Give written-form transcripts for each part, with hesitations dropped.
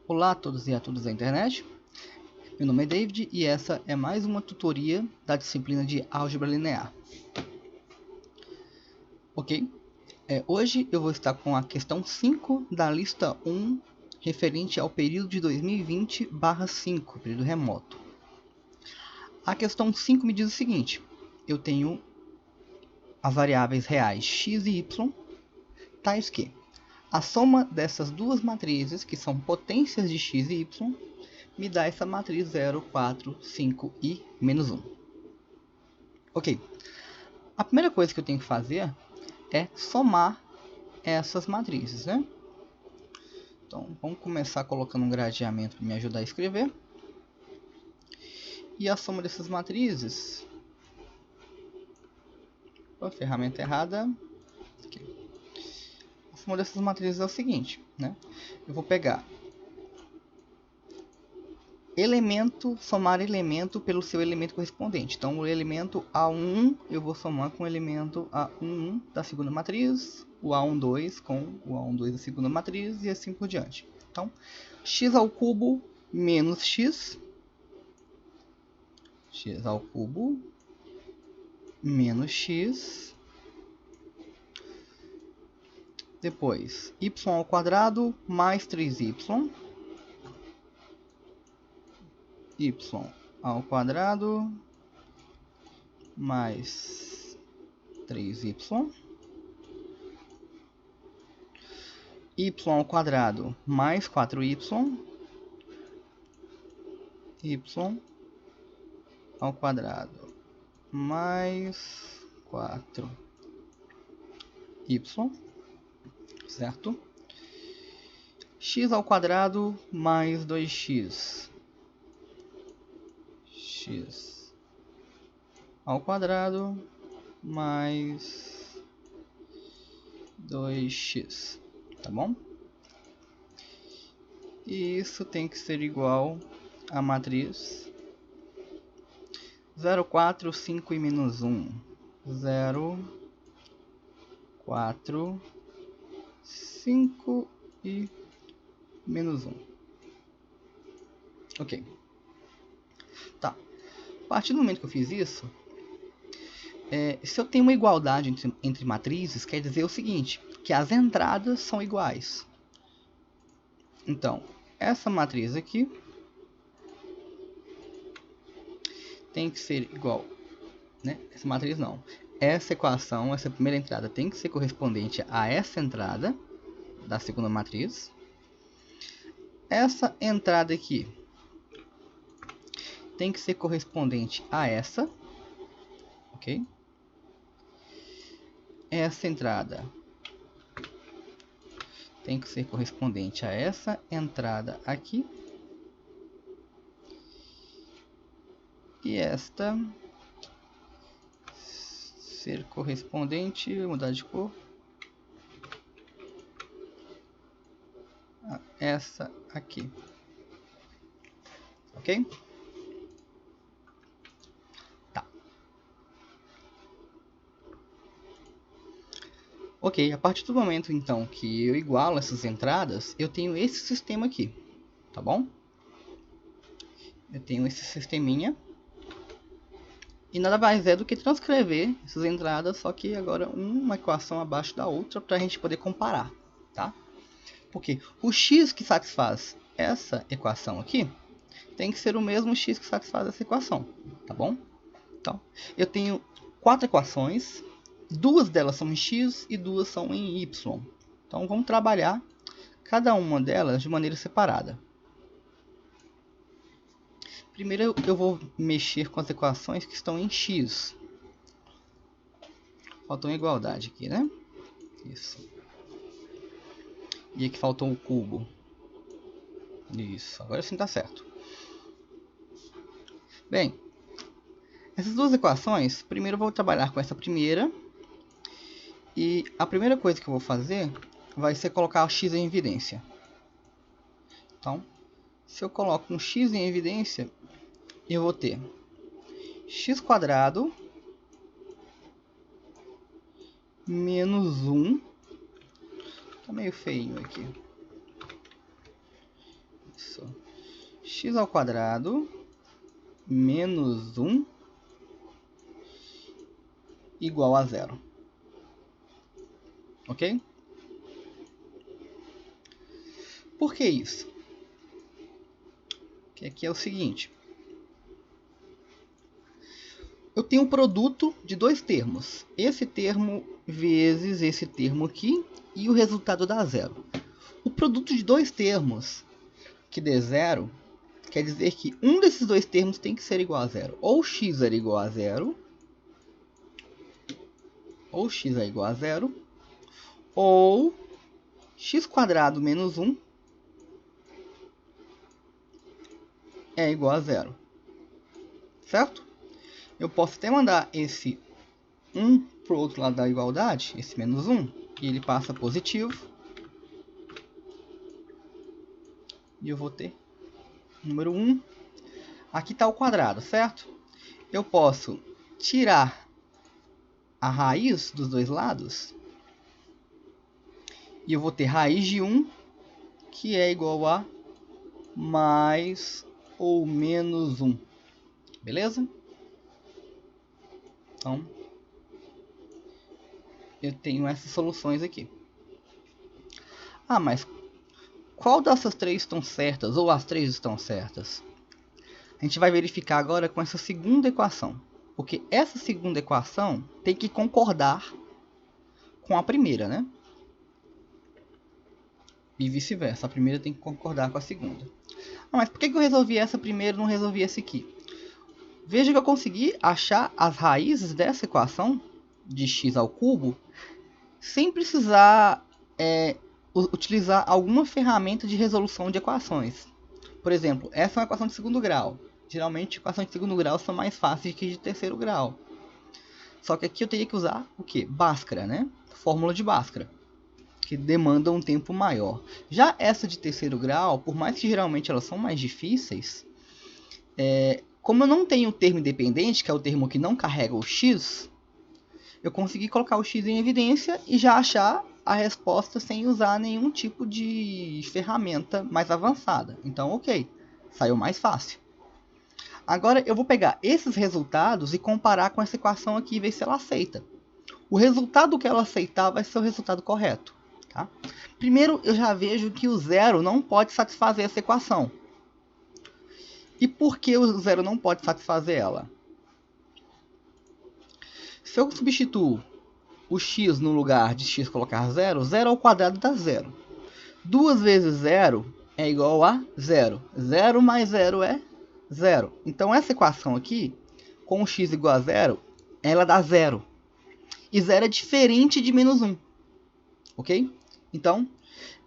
Olá a todos e a todas da internet, meu nome é David e essa é mais uma tutoria da disciplina de Álgebra Linear. Ok? Hoje eu vou estar com a questão 5 da lista 1, referente ao período de 2020/5, período remoto. A questão 5 me diz o seguinte: eu tenho as variáveis reais x e y, tais que a soma dessas duas matrizes, que são potências de x e y, me dá essa matriz 0, 4, 5 e menos 1. Ok. A primeira coisa que eu tenho que fazer é somar essas matrizes, né? Então, vamos começar colocando um gradeamento para me ajudar a escrever. E a soma dessas matrizes... A ferramenta errada... Aqui. A soma dessas matrizes é o seguinte, né? Eu vou pegar elemento, somar elemento pelo seu elemento correspondente. Então, o elemento A1 eu vou somar com o elemento A11 da segunda matriz, o A12 com o A12 da segunda matriz e assim por diante. Então, x ao cubo menos x ao cubo menos x, depois y ao quadrado mais 3y, y ao quadrado mais 3y, y ao quadrado mais 4y, y ao quadrado mais 4y, certo? X ao quadrado mais 2x, x ao quadrado mais 2x, tá bom? E isso tem que ser igual a matriz 0, 4, 5 e menos 1. 0, 4, 5 e menos 1. Ok. Tá. A partir do momento que eu fiz isso, se eu tenho uma igualdade entre matrizes, quer dizer o seguinte, que as entradas são iguais. Então, essa matriz aqui tem que ser igual, né? Essa matriz não. Essa equação, essa primeira entrada tem que ser correspondente a essa entrada da segunda matriz. Essa entrada aqui tem que ser correspondente a essa, ok? Essa entrada tem que ser correspondente a essa entrada aqui. E esta ser correspondente, vou mudar de cor, a essa aqui, ok? Tá. Ok, a partir do momento então que eu igualo essas entradas, eu tenho esse sistema aqui, tá bom? Eu tenho esse sisteminha. E nada mais é do que transcrever essas entradas, só que agora uma equação abaixo da outra para a gente poder comparar, tá? Porque o x que satisfaz essa equação aqui tem que ser o mesmo x que satisfaz essa equação, tá bom? Então, eu tenho 4 equações, 2 delas são em x e 2 são em y. Então, vamos trabalhar cada uma delas de maneira separada. Primeiro eu vou mexer com as equações que estão em x. Faltou uma igualdade aqui, né? Isso. E aqui faltou o cubo. Isso, agora sim está certo. Bem, essas duas equações, primeiro eu vou trabalhar com essa primeira. E a primeira coisa que eu vou fazer vai ser colocar o x em evidência. Então, se eu coloco um x em evidência, eu vou ter x quadrado menos 1. Tá meio feinho aqui. isso. X ao quadrado menos 1 igual a 0. Ok? Por que isso? Que aqui é o seguinte. Eu tenho um produto de dois termos. Esse termo vezes esse termo aqui. E o resultado dá 0. O produto de dois termos que dê 0 quer dizer que um desses dois termos tem que ser igual a 0. Ou x é igual a 0. Ou x é igual a 0. Ou x² menos 1 é igual a 0. Certo? Eu posso até mandar esse 1 para o outro lado da igualdade, esse menos 1, e ele passa positivo. E eu vou ter número 1. Aqui está o quadrado, certo? Eu posso tirar a raiz dos dois lados. E eu vou ter raiz de 1, que é igual a mais ou menos 1. Beleza? Então, eu tenho essas soluções aqui. Ah, mas qual dessas três estão certas? Ou as três estão certas? A gente vai verificar agora com essa segunda equação. Porque essa segunda equação tem que concordar com a primeira, né? E vice-versa. A primeira tem que concordar com a segunda. Ah, mas por que eu resolvi essa primeiro e não resolvi essa aqui? Veja que eu consegui achar as raízes dessa equação de x ao cubo sem precisar utilizar alguma ferramenta de resolução de equações. Por exemplo, essa é uma equação de segundo grau. Geralmente, equações de segundo grau são mais fáceis que de terceiro grau. Só que aqui eu teria que usar o quê? Bhaskara, né? Fórmula de Bhaskara, que demanda um tempo maior. Já essa de terceiro grau, por mais que geralmente elas são mais difíceis, como eu não tenho o termo independente, que é o termo que não carrega o x, eu consegui colocar o x em evidência e já achar a resposta sem usar nenhum tipo de ferramenta mais avançada. Então, ok, saiu mais fácil. Agora eu vou pegar esses resultados e comparar com essa equação aqui e ver se ela aceita. O resultado que ela aceitar vai ser o resultado correto. Tá? Primeiro, eu já vejo que o zero não pode satisfazer essa equação. E por que o zero não pode satisfazer ela? Se eu substituo o x no lugar de x colocar 0, 0 ao quadrado dá 0. 2 vezes 0 é igual a 0. 0 mais 0 é 0. Então, essa equação aqui, com x igual a 0, ela dá 0. E 0 é diferente de menos 1. Ok? Então,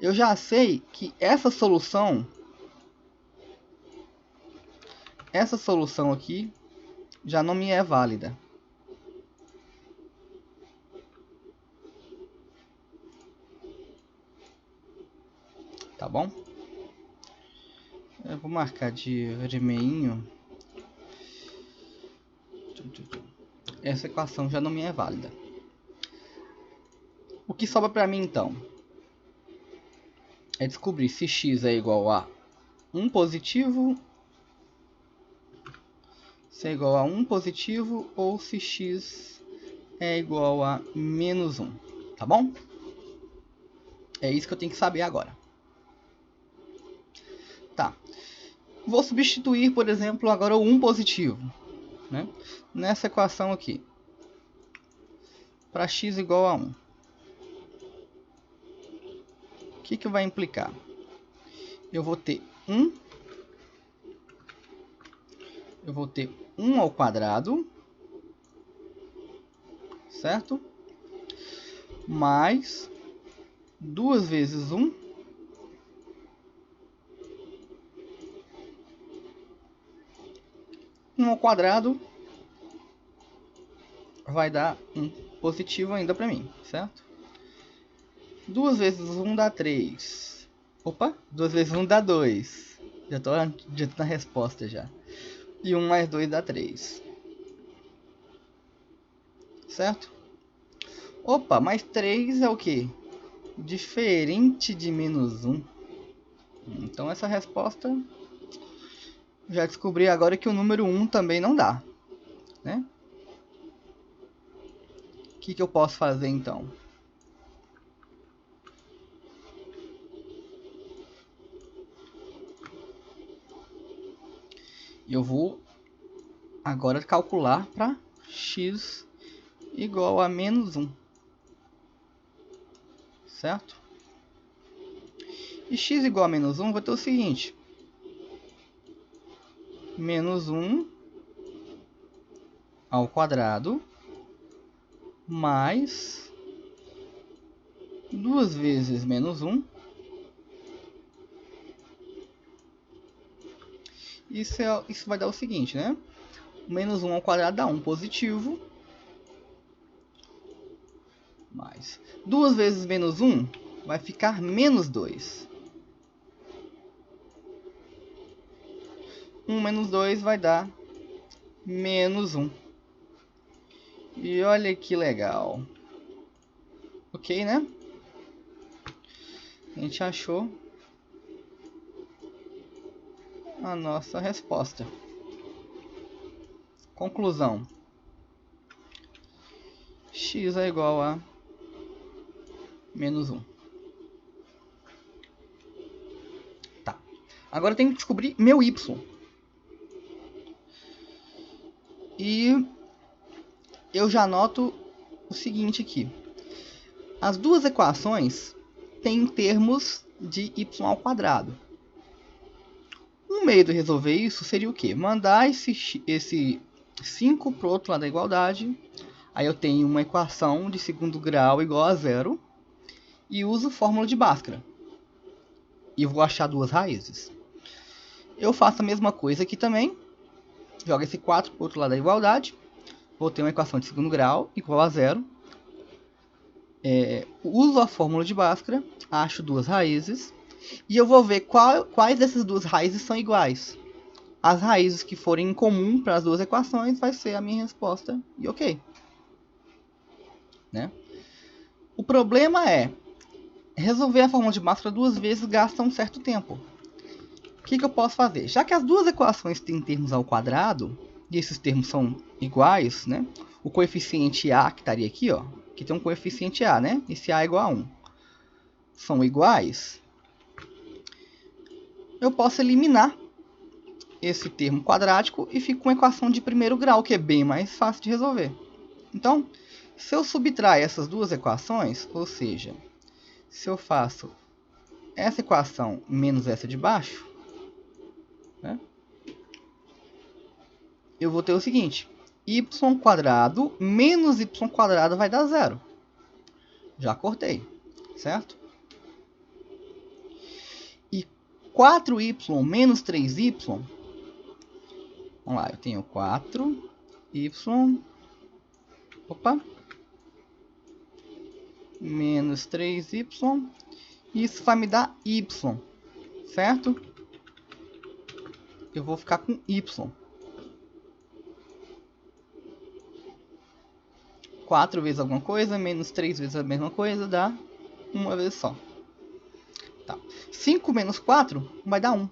eu já sei que essa solução aqui já não me é válida. Tá bom? Eu vou marcar de vermelhinho. Essa equação já não me é válida. O que sobra para mim então é descobrir se x é igual a 1 positivo, se é igual a 1 positivo ou se x é igual a menos 1. Tá bom? É isso que eu tenho que saber agora. Tá. Vou substituir, por exemplo, agora o 1 positivo, né? Nessa equação aqui. Para x igual a 1. O que vai implicar? Eu vou ter 1. Eu vou ter 1 ao quadrado. Certo? Mais 2 vezes 1. Ao quadrado vai dar um positivo ainda para mim, certo? 2 vezes 1 dá 3. Opa, 2 vezes 1 dá 2. Já tô na resposta já. E 1 mais 2 dá 3. Certo? Opa, mais 3 é o quê? Diferente de menos 1. Então essa resposta, já descobri agora que o número 1 também não dá, né? O que eu posso fazer então? Eu vou agora calcular para x igual a menos 1, certo? E x igual a menos 1 vai ter o seguinte: menos 1 ao quadrado mais 2 vezes menos 1. Isso vai dar o seguinte, né? Menos 1 ao quadrado dá 1 positivo. Mais 2 vezes menos 1 vai ficar menos 2. 1 menos 2 vai dar menos 1. E olha que legal. Ok, né? A gente achou a nossa resposta. Conclusão: x é igual a menos 1. Tá. Agora eu tenho que descobrir meu y. E eu já noto o seguinte aqui. As duas equações têm termos de y ao quadrado. Um meio de resolver isso seria o quê? Mandar esse 5 para o outro lado da igualdade. Aí eu tenho uma equação de segundo grau igual a zero. E uso fórmula de Bhaskara. E vou achar duas raízes. Eu faço a mesma coisa aqui também. Jogo esse 4 para o outro lado da igualdade. Vou ter uma equação de segundo grau igual a zero. Uso a fórmula de Bhaskara. Acho duas raízes. E eu vou ver quais dessas duas raízes são iguais. As raízes que forem em comum para as duas equações vai ser a minha resposta. E ok. Né? O problema é, resolver a fórmula de Bhaskara duas vezes gasta um certo tempo. O que eu posso fazer? Já que as duas equações têm termos ao quadrado, e esses termos são iguais, né? O coeficiente A que estaria aqui, ó, que tem um coeficiente A, né? Esse A é igual a 1. São iguais. Eu posso eliminar esse termo quadrático e fica com uma equação de primeiro grau, que é bem mais fácil de resolver. Então, se eu subtrair essas duas equações, ou seja, se eu faço essa equação menos essa de baixo, né, eu vou ter o seguinte: y quadrado menos y quadrado vai dar zero. Já cortei, certo? E 4y menos 3y, vamos lá, eu tenho 4y, opa, menos 3y, isso vai me dar y, certo? Eu vou ficar com y. 4 vezes alguma coisa, menos 3 vezes a mesma coisa, dá uma vez só. Tá. 5 menos 4 vai dar 1.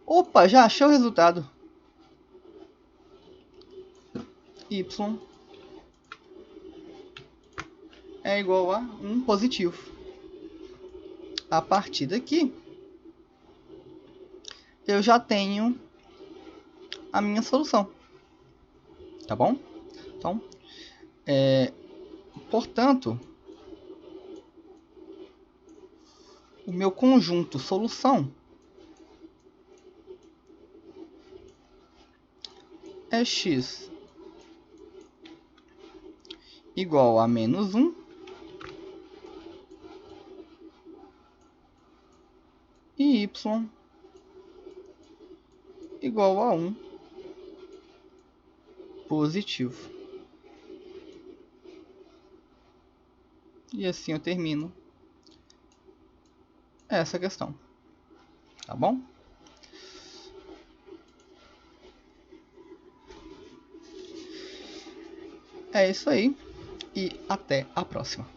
Opa, já achei o resultado. Y é igual a 1 positivo. A partir daqui, eu já tenho a minha solução. Tá bom? Então, portanto, o meu conjunto solução é x igual a menos 1 e y igual a 1 positivo. E assim eu termino essa questão. Tá bom? É isso aí. E até a próxima.